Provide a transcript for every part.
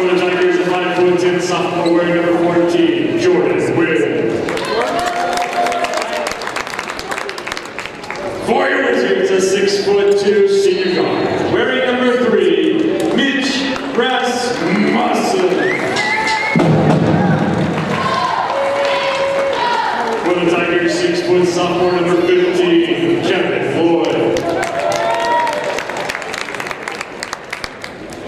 For the Tigers, a 5'10" sophomore wearing number 14, Jordan Wynn. For your Wizards, a 6'2" senior guard, wearing number 3, Mitch Rasmussen. For the Tigers, 6' sophomore number 15, Kevin Floyd.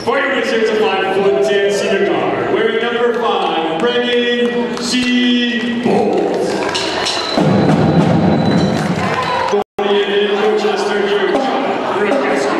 For your Wizards, a 5'10" senior guard, wearing number 5, Brennan C. Bolt. For the Rochester Church, Rookeski.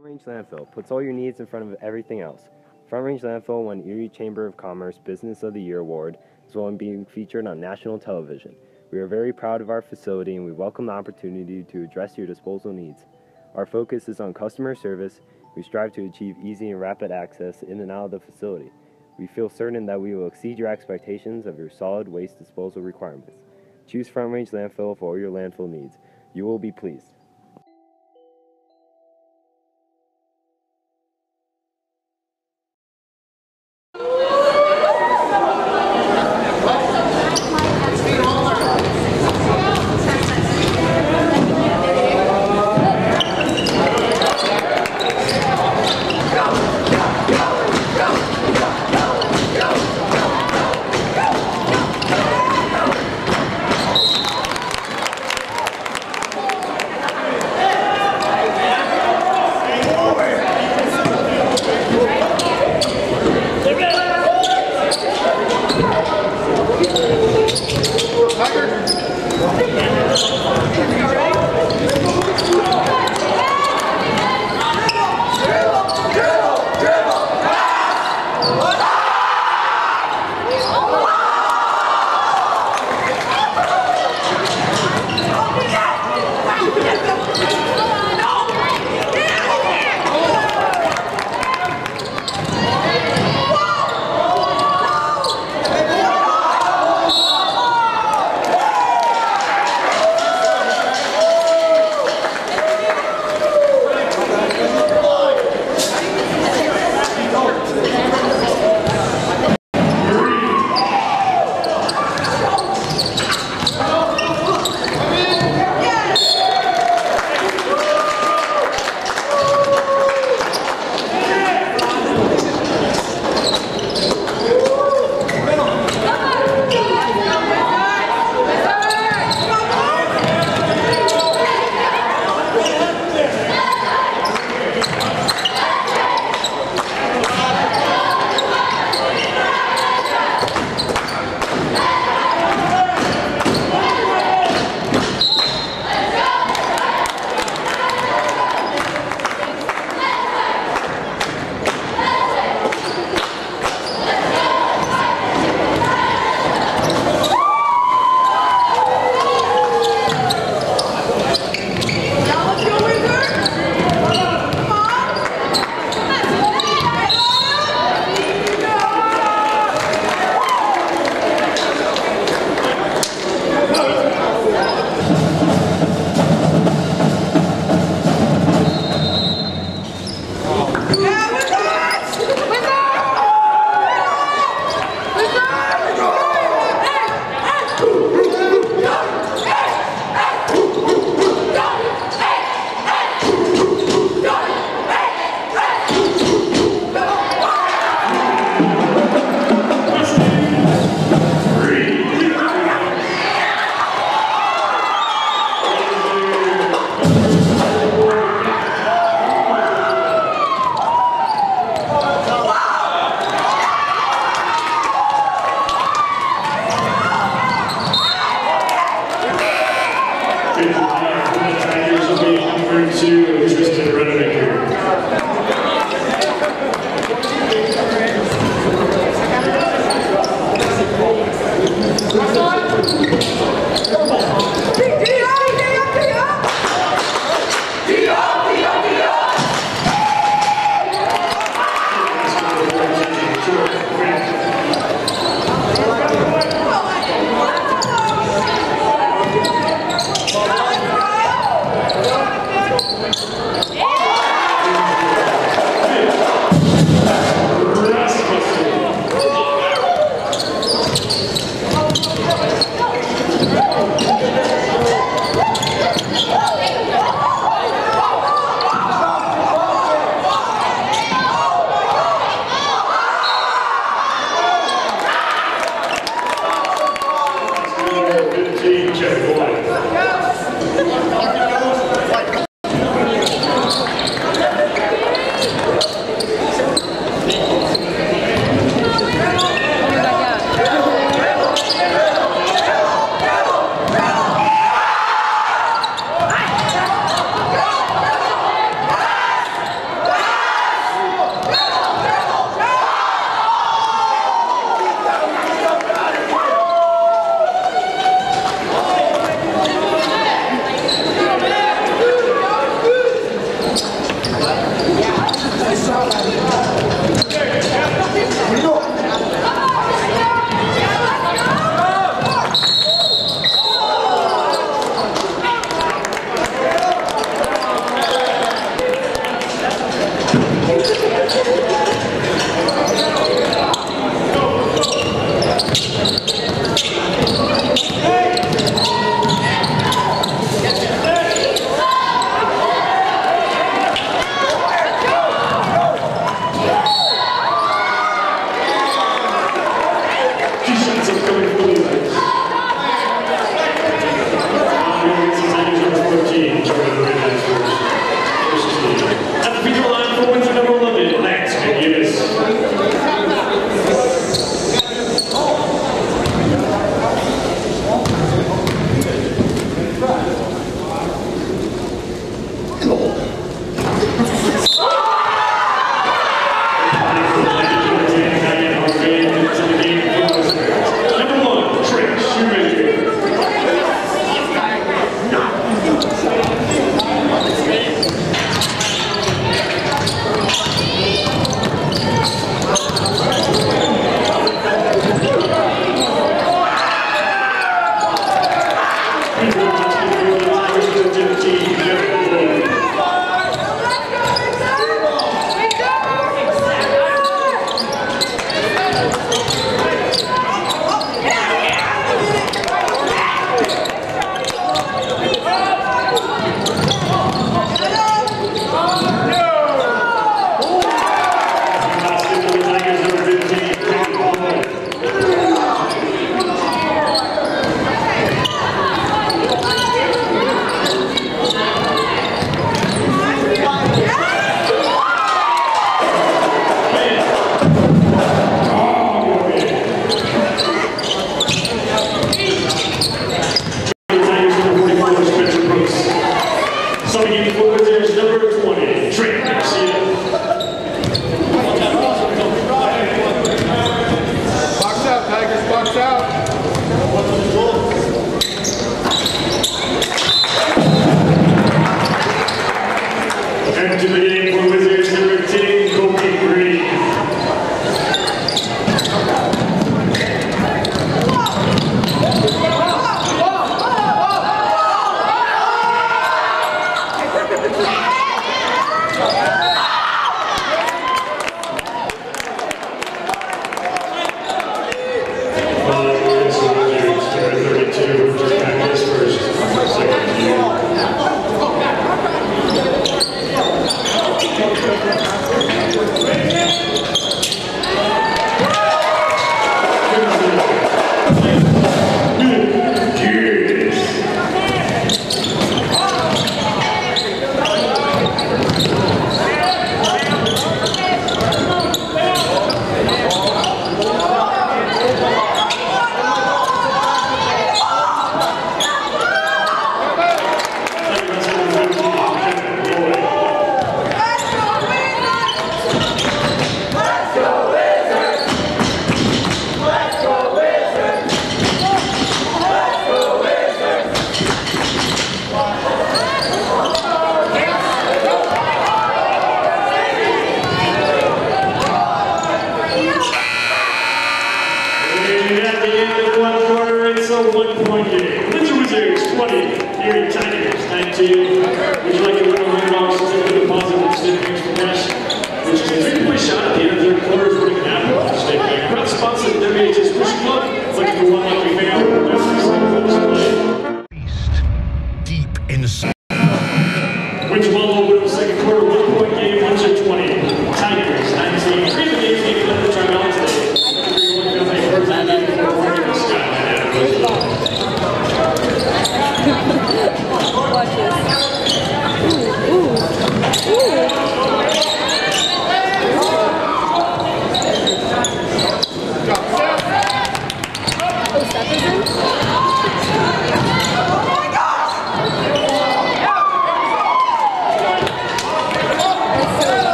Range Landfill puts all your needs in front of everything else. Front Range Landfill won Erie Chamber of Commerce Business of the Year Award, as well as being featured on national television. We are very proud of our facility and we welcome the opportunity to address your disposal needs. Our focus is on customer service. We strive to achieve easy and rapid access in and out of the facility. We feel certain that we will exceed your expectations of your solid waste disposal requirements. Choose Front Range Landfill for all your landfill needs. You will be pleased.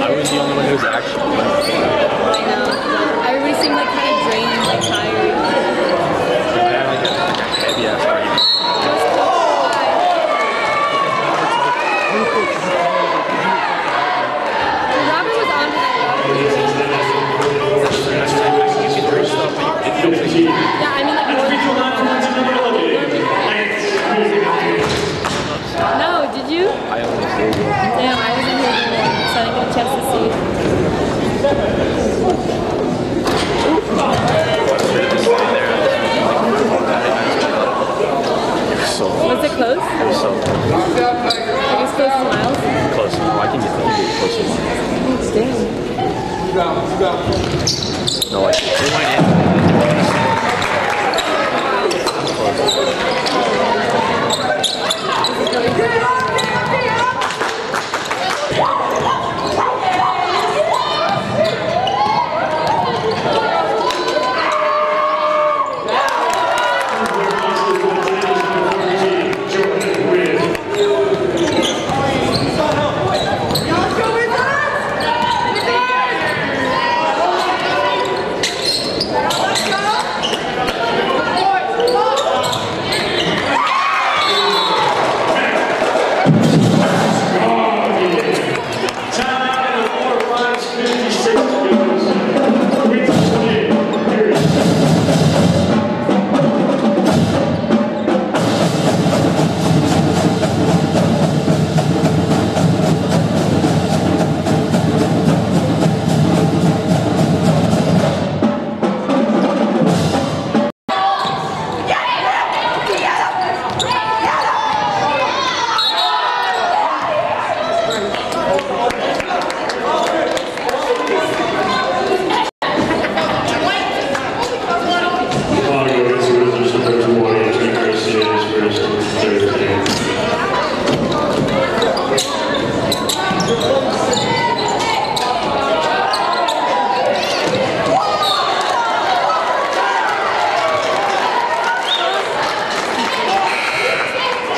I was the only one who was actually. I know. Everybody seemed like kind of drained and like tired. I had like a heavy ass argument. Robert was on tonight. Yeah, I mean like more No, did you? I almost did. Damn, I wasn't here anymore, so I didn't get a chance to see. Was it close? It was so close. I guess close to Miles? Close. I can get close to mine. Dang. No, like, it went in.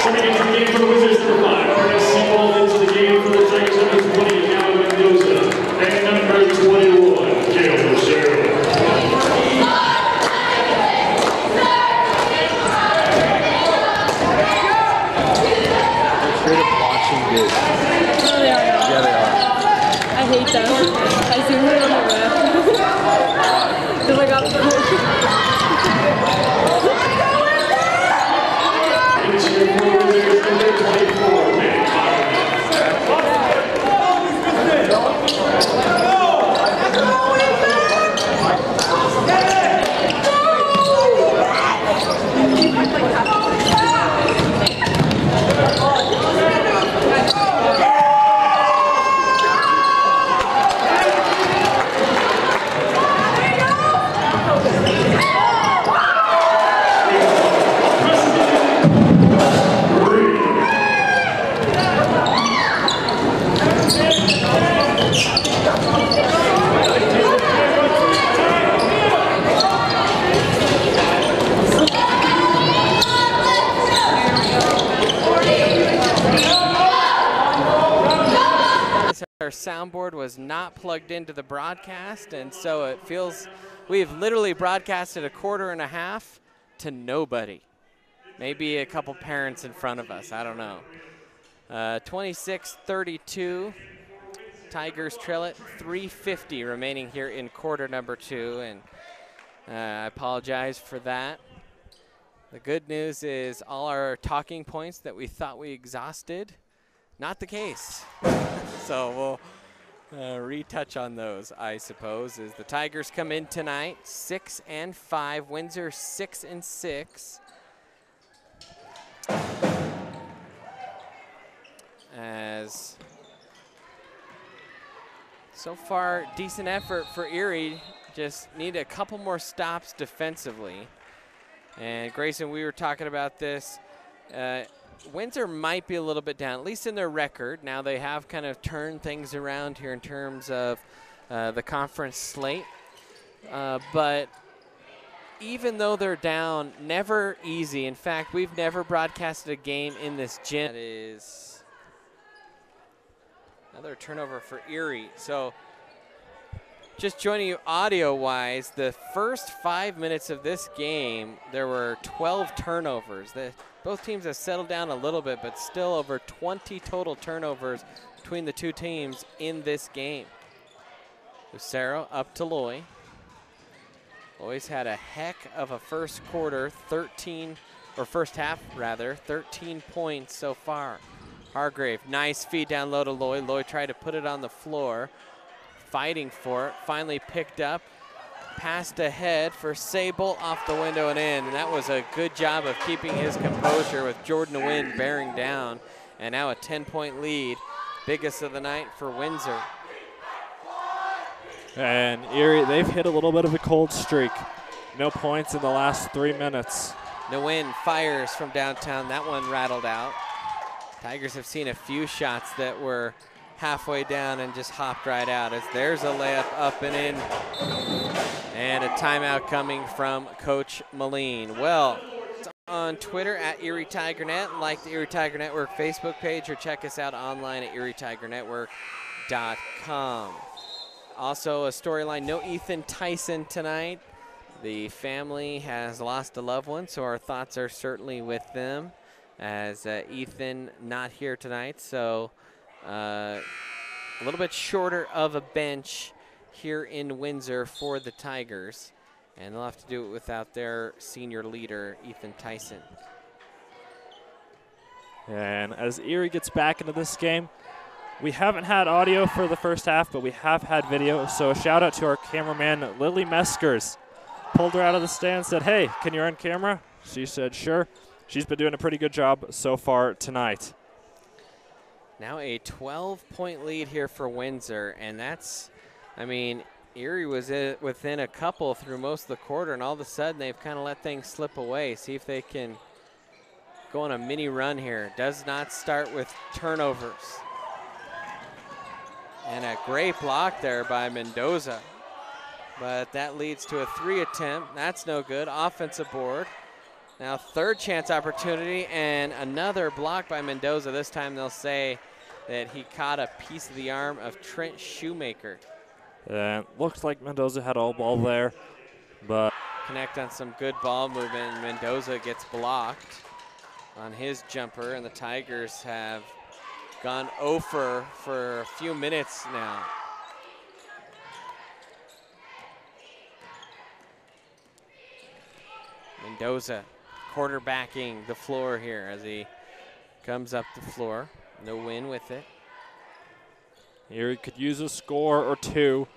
Coming into the game for the Wizards, number 5. Bringing Seaball into the game for the Tigers, number 20, Alan Mendoza. And number 21, Gail Michelle. Straight up watching this. No, they are not. Yeah, they are. I hate them. I zoomed in on the ref. They're like Our soundboard was not plugged into the broadcast, and so it feels we've literally broadcasted a quarter and a half to nobody. Maybe a couple parents in front of us, I don't know. 26-32, Tigers trail it, 3:50 remaining here in quarter number 2, and I apologize for that. The good news is all our talking points that we thought we exhausted, not the case. So we'll retouch on those, I suppose, as the Tigers come in tonight, 6-5, Windsor 6-6. As so far, decent effort for Erie, just need a couple more stops defensively. And Grayson, we were talking about this. Windsor might be a little bit down, at least in their record. Now they have kind of turned things around here in terms of the conference slate. But even though they're down, never easy. In fact, we've never broadcasted a game in this gym. That is another turnover for Erie. So just joining you audio-wise, the first 5 minutes of this game, there were 12 turnovers. Both teams have settled down a little bit, but still over 20 total turnovers between the two teams in this game. Lucero up to Loy. Loy's had a heck of a first quarter, first half rather, 13 points so far. Hargrave, nice feed down low to Loy. Loy tried to put it on the floor, fighting for it, finally picked up, passed ahead for Sable, off the window and in. And that was a good job of keeping his composure with Jordan Nguyen bearing down. And now a 10-point lead, biggest of the night for Windsor. And Erie, they've hit a little bit of a cold streak. No points in the last 3 minutes. Nguyen fires from downtown. That one rattled out. Tigers have seen a few shots that were halfway down and just hopped right out, as there's a layup up and in. And a timeout coming from Coach Moline. Well, on Twitter at Erie TigerNet, like the Erie Tiger Network Facebook page, or check us out online at ErieTigerNetwork.com. Also a storyline, no Ethan Tyson tonight. The family has lost a loved one, so our thoughts are certainly with them, as Ethan not here tonight. So a little bit shorter of a bench here in Windsor for the Tigers, and they'll have to do it without their senior leader, Ethan Tyson. And as Erie gets back into this game, we haven't had audio for the first half, but we have had video. So a shout out to our cameraman, Lily Meskers. Pulled her out of the stand, said, hey, can you run camera? She said, sure. She's been doing a pretty good job so far tonight. Now a 12-point lead here for Windsor, and that's, I mean, Erie was within a couple through most of the quarter, and all of a sudden they've kind of let things slip away. See if they can go on a mini run here. Does not start with turnovers. And a great block there by Mendoza. But that leads to a 3 attempt. That's no good. Offensive board. Now third chance opportunity, and another block by Mendoza. This time they'll say that he caught a piece of the arm of Trent Shoemaker. And looks like Mendoza had all ball there, but connect on some good ball movement. Mendoza gets blocked on his jumper, and the Tigers have gone over for a few minutes now. Mendoza quarterbacking the floor here as he comes up the floor. No win with it. Erie could use a score or 2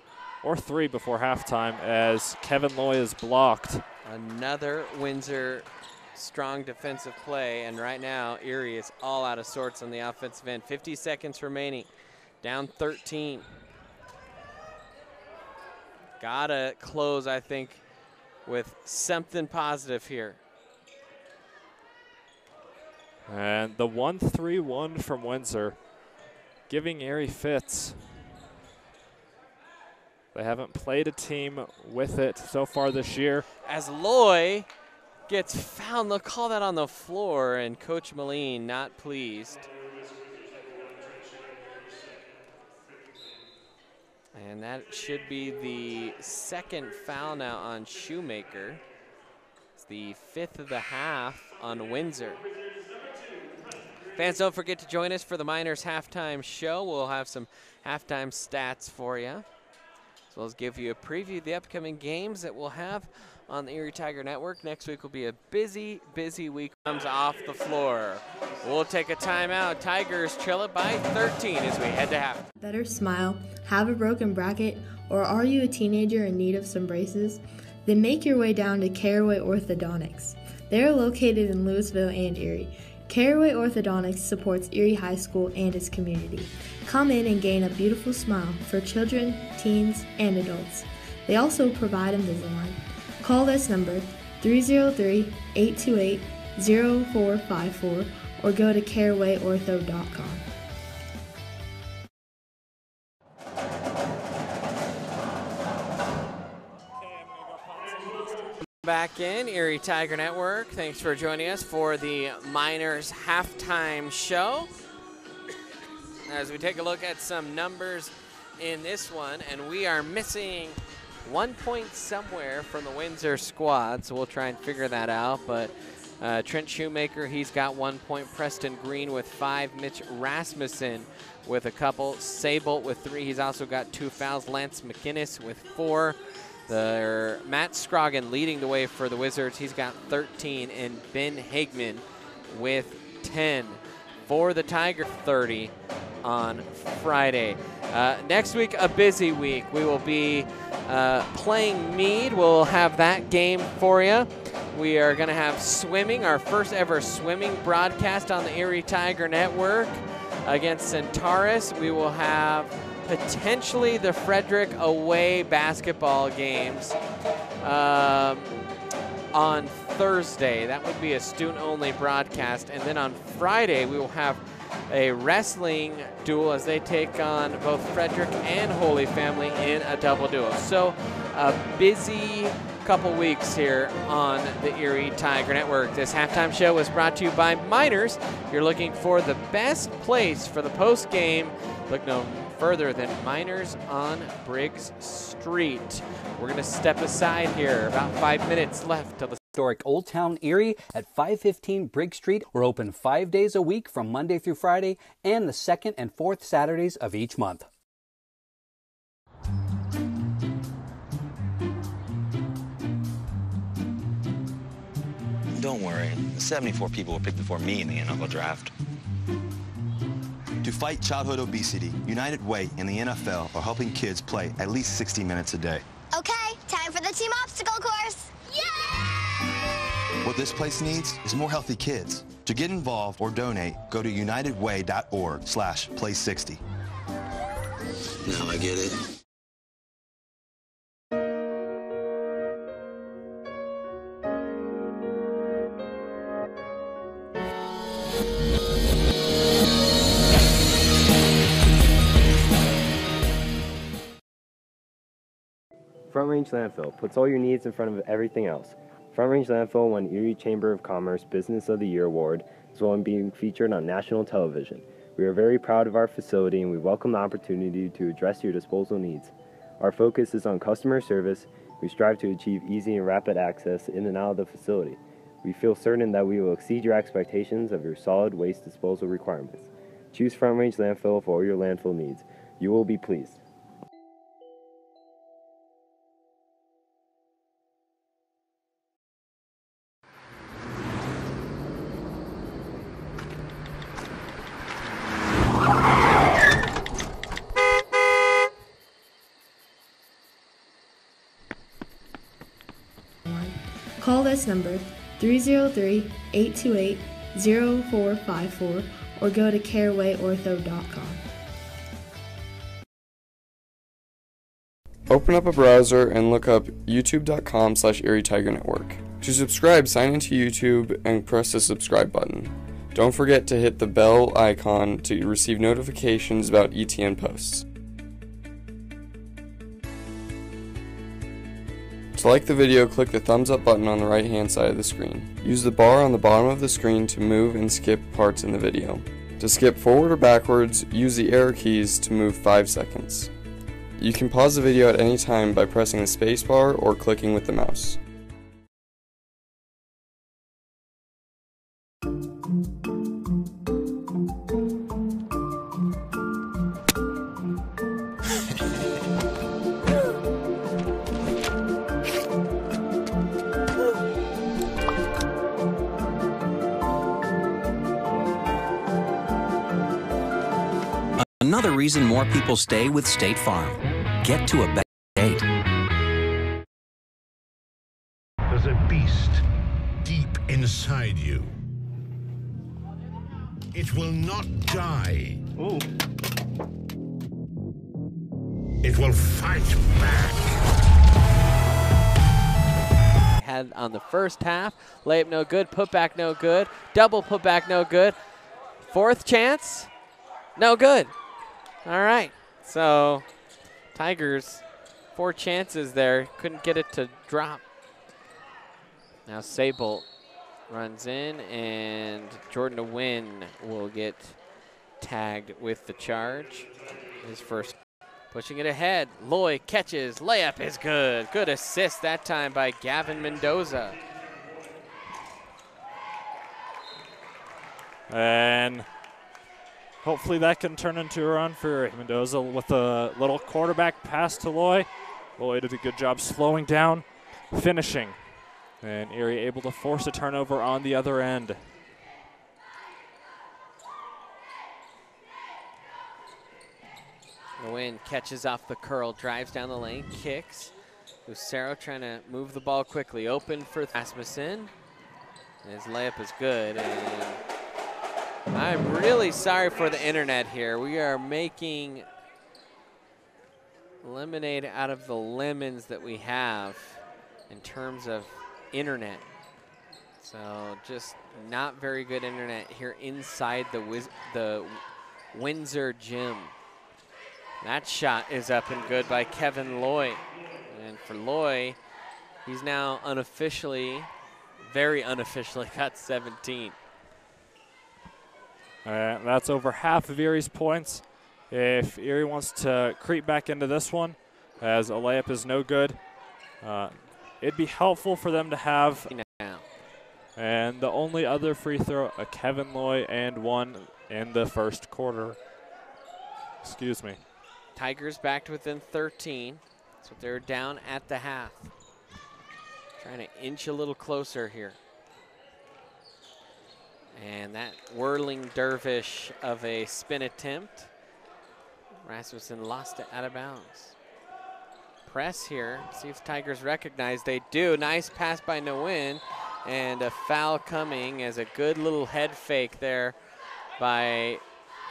or 3 before halftime, as Kevin Loy is blocked. Another Windsor strong defensive play, and right now Erie is all out of sorts on the offensive end. 50 seconds remaining, down 13. Gotta close, I think, with something positive here. And the 1-3-1 from Windsor, giving Erie fits. They haven't played a team with it so far this year. As Loy gets fouled, they'll call that on the floor, and Coach Moline not pleased. And that should be the second foul now on Shoemaker. It's the 5th of the half on Windsor. Fans, don't forget to join us for the Miners halftime show. We'll have some halftime stats for you, as well as give you a preview of the upcoming games that we'll have on the Erie Tiger Network. Next week will be a busy, busy week. Comes off the floor. We'll take a timeout. Tigers trail it by 13 as we head to half. Better smile, have a broken bracket, or are you a teenager in need of some braces? Then make your way down to Caraway Orthodontics. They are located in Louisville and Erie. Caraway Orthodontics supports Erie High School and its community. Come in and gain a beautiful smile for children, teens, and adults. They also provide Invisalign. Call this number, 303-828-0454, or go to carawayortho.com. Back in Erie Tiger Network. Thanks for joining us for the Miners halftime show. As we take a look at some numbers in this one, and we are missing 1 point somewhere from the Windsor squad, so we'll try and figure that out. But Trent Shoemaker, he's got 1 point. Preston Green with 5. Mitch Rasmussen with a couple. Sable with 3. He's also got 2 fouls. Lance McInnes with 4. Matt Scroggin leading the way for the Wizards. He's got 13. And Ben Hagman with 10. For the Tiger, 30 on Friday. Next week, a busy week. We will be playing Meade. We'll have that game for you. We are going to have swimming, our first ever swimming broadcast on the Erie Tiger Network against Centaurus. We will have potentially the Frederick away basketball games on Thursday. That would be a student-only broadcast. And then on Friday, we will have a wrestling duel as they take on both Frederick and Holy Family in a double duel. So a busy couple weeks here on the Erie Tiger Network. This halftime show was brought to you by Miners. If you're looking for the best place for the post game, look no further than Miners on Briggs Street. We're going to step aside here. About 5 minutes left till the historic Old Town Erie at 515 Briggs Street. We're open 5 days a week from Monday through Friday and the second and fourth Saturdays of each month. Don't worry, 74 people were picked before me in the NFL draft. To fight childhood obesity, United Way and the NFL are helping kids play at least 60 minutes a day. Okay, time for the team obstacle course. Yay! What this place needs is more healthy kids. To get involved or donate, go to unitedway.org/play60. Now I get it. Front Range Landfill puts all your needs in front of everything else. Front Range Landfill won Erie Chamber of Commerce Business of the Year Award, as well as being featured on national television. We are very proud of our facility and we welcome the opportunity to address your disposal needs. Our focus is on customer service. We strive to achieve easy and rapid access in and out of the facility. We feel certain that we will exceed your expectations of your solid waste disposal requirements. Choose Front Range Landfill for all your landfill needs. You will be pleased. Call this number 303-828-0454 or go to carewayortho.com. Open up a browser and look up youtube.com/Erie Tiger Network. To subscribe, sign into YouTube and press the subscribe button. Don't forget to hit the bell icon to receive notifications about ETN posts. To like the video, click the thumbs up button on the right hand side of the screen. Use the bar on the bottom of the screen to move and skip parts in the video. To skip forward or backwards, use the arrow keys to move 5 seconds. You can pause the video at any time by pressing the spacebar or clicking with the mouse. Another reason more people stay with State Farm. Get to a better state. There's a beast deep inside you. It will not die. Ooh. It will fight back. Had on the first half, layup no good, putback no good, double putback no good, fourth chance, no good. All right, so Tigers, 4 chances there, couldn't get it to drop. Now Sable runs in, and Jordan Wynn will get tagged with the charge. His first, pushing it ahead. Loy catches, layup is good. Good assist that time by Gavin Mendoza. And hopefully that can turn into a run for Mendoza with a little quarterback pass to Loy. Loy did a good job slowing down, finishing. And Erie able to force a turnover on the other end. Nguyen catches off the curl, drives down the lane, kicks. Lucero trying to move the ball quickly. Open for Rasmussen. And his layup is good. And I'm really sorry for the internet here. We are making lemonade out of the lemons that we have in terms of internet. So just not very good internet here inside the Windsor gym. That shot is up and good by Kevin Loy. And for Loy, he's now unofficially, very unofficially got 17. That's over half of Erie's points. If Erie wants to creep back into this one, as a layup is no good, it'd be helpful for them to have. Now. And the only other free throw, a Kevin Loy and one in the first quarter. Excuse me. Tigers back to within 13. So they're down at the half. Trying to inch a little closer here. And that whirling dervish of a spin attempt. Rasmussen lost it out of bounds. Press here, see if Tigers recognize. They do. Nice pass by Nguyen. And a foul coming as a good little head fake there by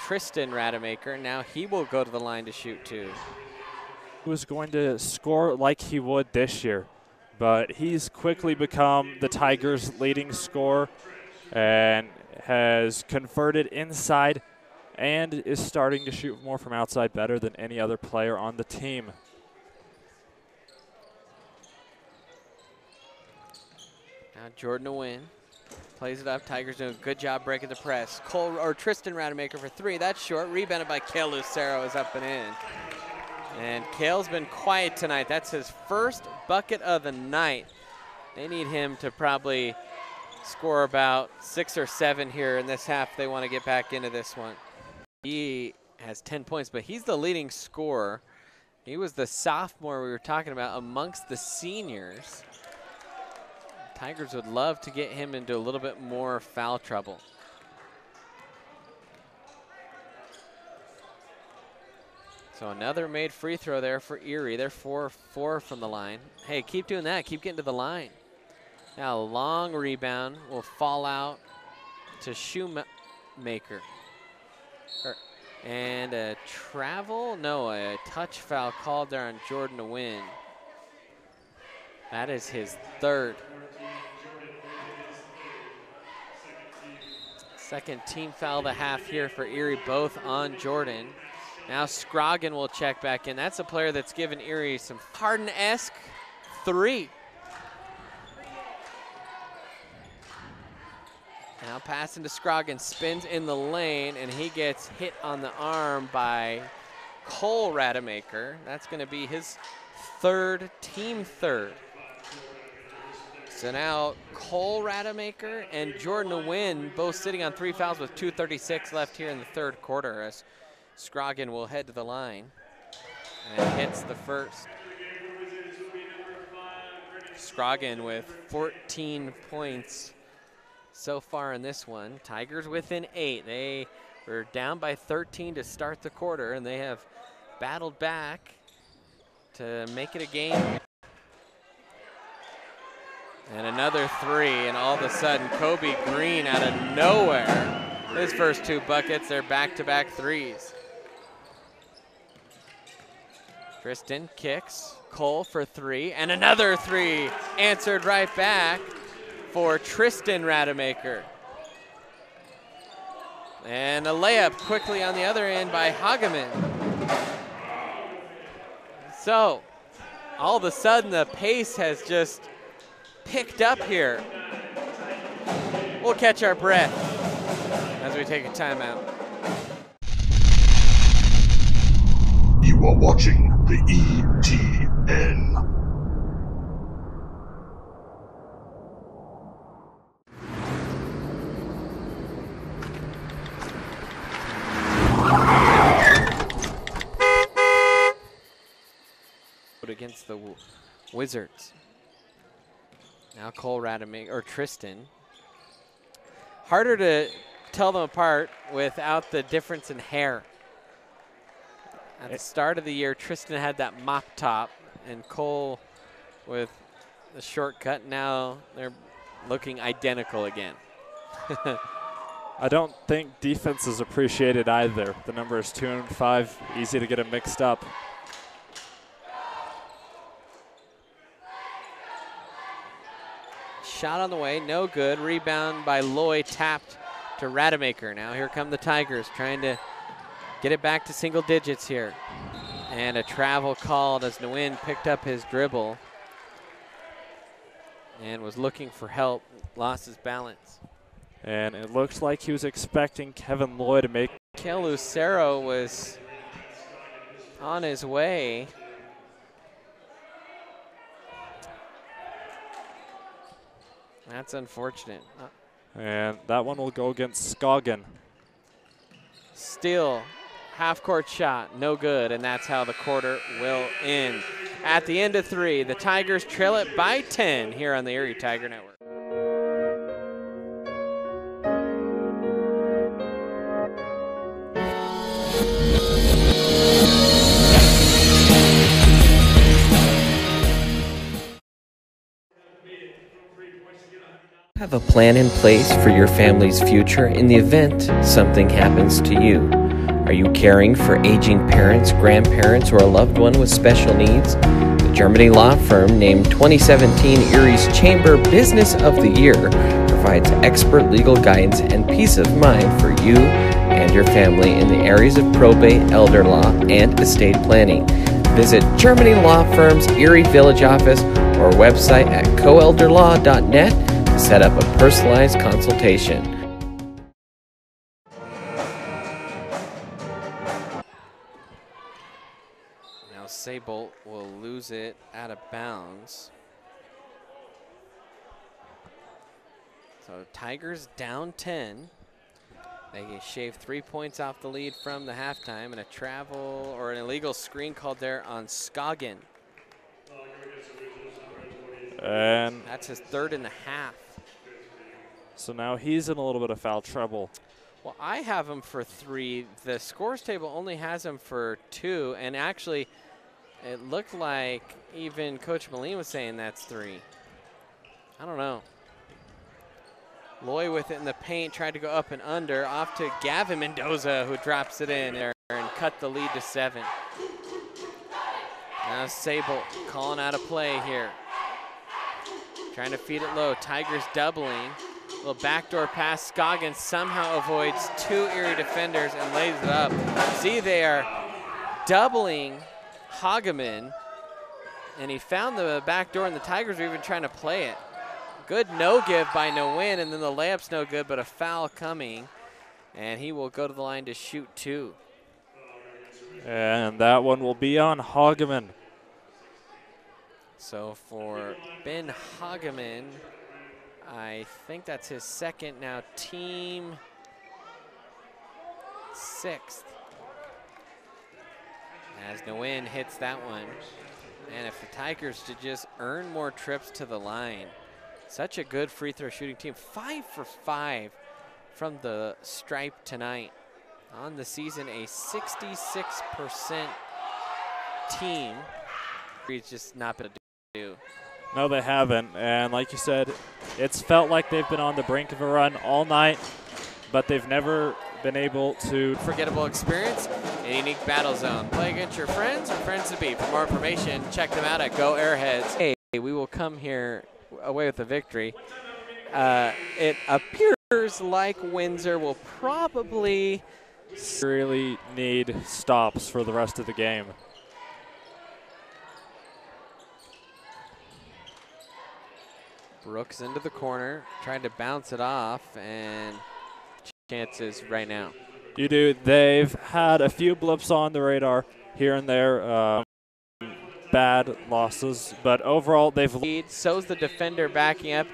Tristan Rademacher. Now he will go to the line to shoot two. He was going to score like he would this year, but he's quickly become the Tigers' leading scorer and has converted inside and is starting to shoot more from outside better than any other player on the team. Now Jordan Nguyen plays it up. Tigers doing a good job breaking the press. Tristan Rademacher for three. That's short. Rebounded by Kale Lucero, is up and in. And Kale's been quiet tonight. That's his first bucket of the night. They need him to probably score about 6 or 7 here in this half. They want to get back into this one. He has 10 points, but he's the leading scorer. He was the sophomore we were talking about amongst the seniors. Tigers would love to get him into a little bit more foul trouble. So another made free throw there for Erie. They're 4-4 from the line. Hey, keep doing that. Keep getting to the line. Now a long rebound will fall out to Shoemaker. And a travel? No, a touch foul called there on Jordan Nguyen. That is his third. Second team foul of the half here for Erie, both on Jordan. Now Scroggin will check back in. That's a player that's given Erie some Harden-esque three. Now passing to Scroggin, spins in the lane, and he gets hit on the arm by Cole Rademacher. That's going to be his third, team third. So now Cole Rademacher and Jordan Nguyen both sitting on 3 fouls with 2:36 left here in the third quarter as Scroggin will head to the line and hits the first. Scroggin with 14 points so far in this one. Tigers within 8. They were down by 13 to start the quarter, and they have battled back to make it a game. And another three, and all of a sudden Kobe Green out of nowhere. His first 2 buckets, they're back-to-back threes. Tristan kicks, Cole for 3, and another 3 answered right back for Tristan Rademacher. And a layup quickly on the other end by Hageman. So, all of a sudden the pace has just picked up here. We'll catch our breath as we take a timeout. You are watching the ETN. Against the Wizards. Now Cole Rademacher, or Tristan. Harder to tell them apart without the difference in hair. At the start of the year, Tristan had that mop top, and Cole with the shortcut. Now they're looking identical again. I don't think defense is appreciated either. The number is 2 and 5, easy to get them mixed up. Shot on the way, no good. Rebound by Loy, tapped to Rademacher. Now here come the Tigers trying to get it back to single digits here. And a travel called as Nguyen picked up his dribble and was looking for help, lost his balance. And it looks like he was expecting Kevin Loy to make. Kel Lucero was on his way. That's unfortunate. And that one will go against Scoggin. Still, half-court shot, no good, and that's how the quarter will end. At the end of 3, the Tigers trail it by 10 here on the Erie Tiger Network. Have a plan in place for your family's future in the event something happens to you. Are you caring for aging parents, grandparents, or a loved one with special needs? The Germany law firm named 2017 Erie's Chamber Business of the Year provides expert legal guidance and peace of mind for you and your family in the areas of probate, elder law, and estate planning. Visit Germany Law Firm's Erie Village office or website at coelderlaw.net to set up a personalized consultation. Now Sable will lose it out of bounds. So Tigers down 10. They shave 3 points off the lead from the halftime, and a travel or an illegal screen called there on Scoggin. And that's his 3rd in the half. So now he's in a little bit of foul trouble. Well, I have him for 3. The scores table only has him for 2, and actually it looked like even Coach Moline was saying that's 3. I don't know. Loy with it in the paint, tried to go up and under, off to Gavin Mendoza, who drops it in there and cut the lead to 7. Now Sable calling out a play here. Trying to feed it low, Tigers doubling. Little backdoor pass, Scoggins somehow avoids 2 Erie defenders and lays it up. See, they are doubling Hageman, and he found the back door, and the Tigers were even trying to play it. Good no-give by Nguyen, and then the layup's no good, but a foul coming, and he will go to the line to shoot 2. And that one will be on Hageman. So for Ben Hageman, I think that's his 2nd, now team 6th. As Nguyen hits that one. And if the Tigers to just earn more trips to the line, such a good free throw shooting team. 5 for 5 from the stripe tonight. On the season, a 66% team. He's just not been able to do. No, they haven't. And like you said, it's felt like they've been on the brink of a run all night, but they've never been able to. Forgettable experience, a unique battle zone. Play against your friends or friends to be. For more information, check them out at Go Airheads. Hey, we will come here away with a victory. It appears like Windsor will probably really need stops for the rest of the game. Brooks into the corner, trying to bounce it off, and chances right now. You do. They've had a few blips on the radar here and there, bad losses, but overall they've lead. So's the defender backing up,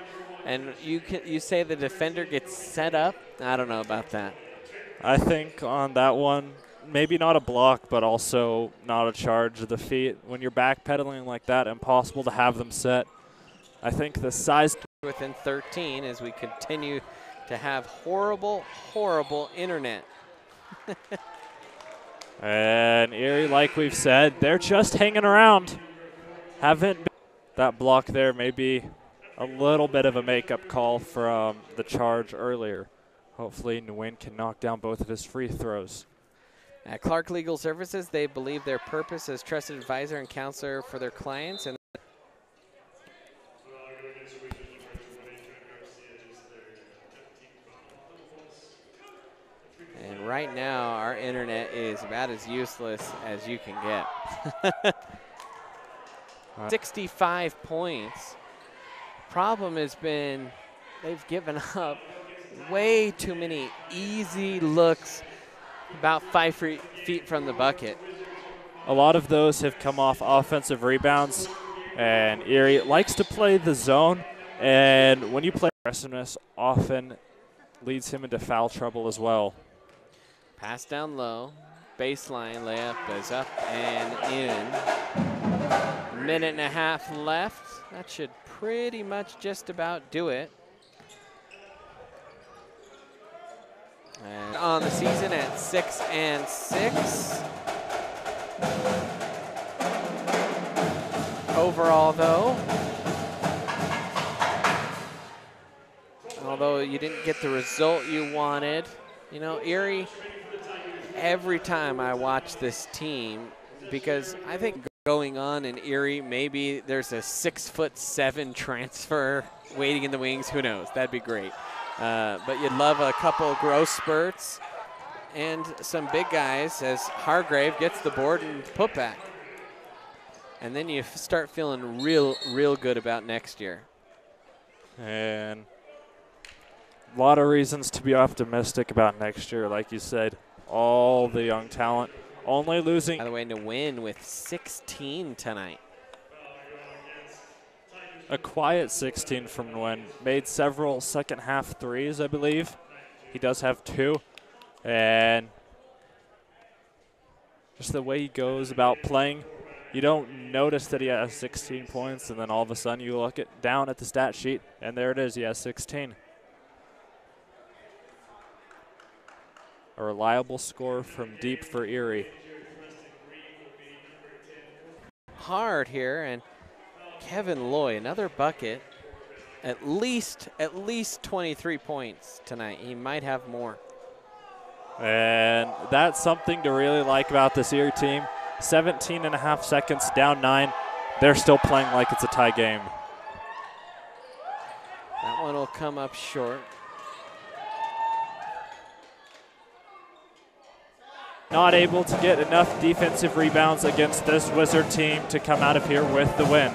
and you say the defender gets set up. I don't know about that. I think on that one, maybe not a block, but also not a charge of the feet. When you're backpedaling like that, impossible to have them set. I think the size within 13 as we continue to have horrible, horrible internet. And Erie, like we've said, they're just hanging around. Haven't been. That block there may be a little bit of a makeup call from the charge earlier. Hopefully Nguyen can knock down both of his free throws. At Clark Legal Services, they believe their purpose as trusted advisor and counselor for their clients. And right now, our internet is about as useless as you can get. 65 points. Problem has been they've given up way too many easy looks about 5 feet from the bucket. A lot of those have come off offensive rebounds, and Erie likes to play the zone, and when you play aggressiveness, often leads him into foul trouble as well. Pass down low, baseline layup is up and in. Minute and a half left. That should pretty much just about do it. And on the season at 6-6. Overall, though, although you didn't get the result you wanted, you know, Erie, every time I watch this team, because I think going on in Erie, maybe there's a 6'7" transfer waiting in the wings. Who knows? That'd be great. But you'd love a couple growth spurts and some big guys as Hargrave gets the board and put back. And then you start feeling real good about next year. And a lot of reasons to be optimistic about next year, like you said. All the young talent. Only losing. By the way, to win with 16 tonight. A quiet 16 from Nguyen. Made several second half threes, I believe. He does have 2. And just the way he goes about playing, you don't notice that he has 16 points, and then all of a sudden you look down at the stat sheet, and there it is, he has 16. A reliable score from deep for Erie. Hard here, and Kevin Loy, another bucket. At least 23 points tonight. He might have more. And that's something to really like about this Erie team. 17.5 seconds, down 9. They're still playing like it's a tie game. That one will come up short. Not able to get enough defensive rebounds against this Wizard team to come out of here with the win.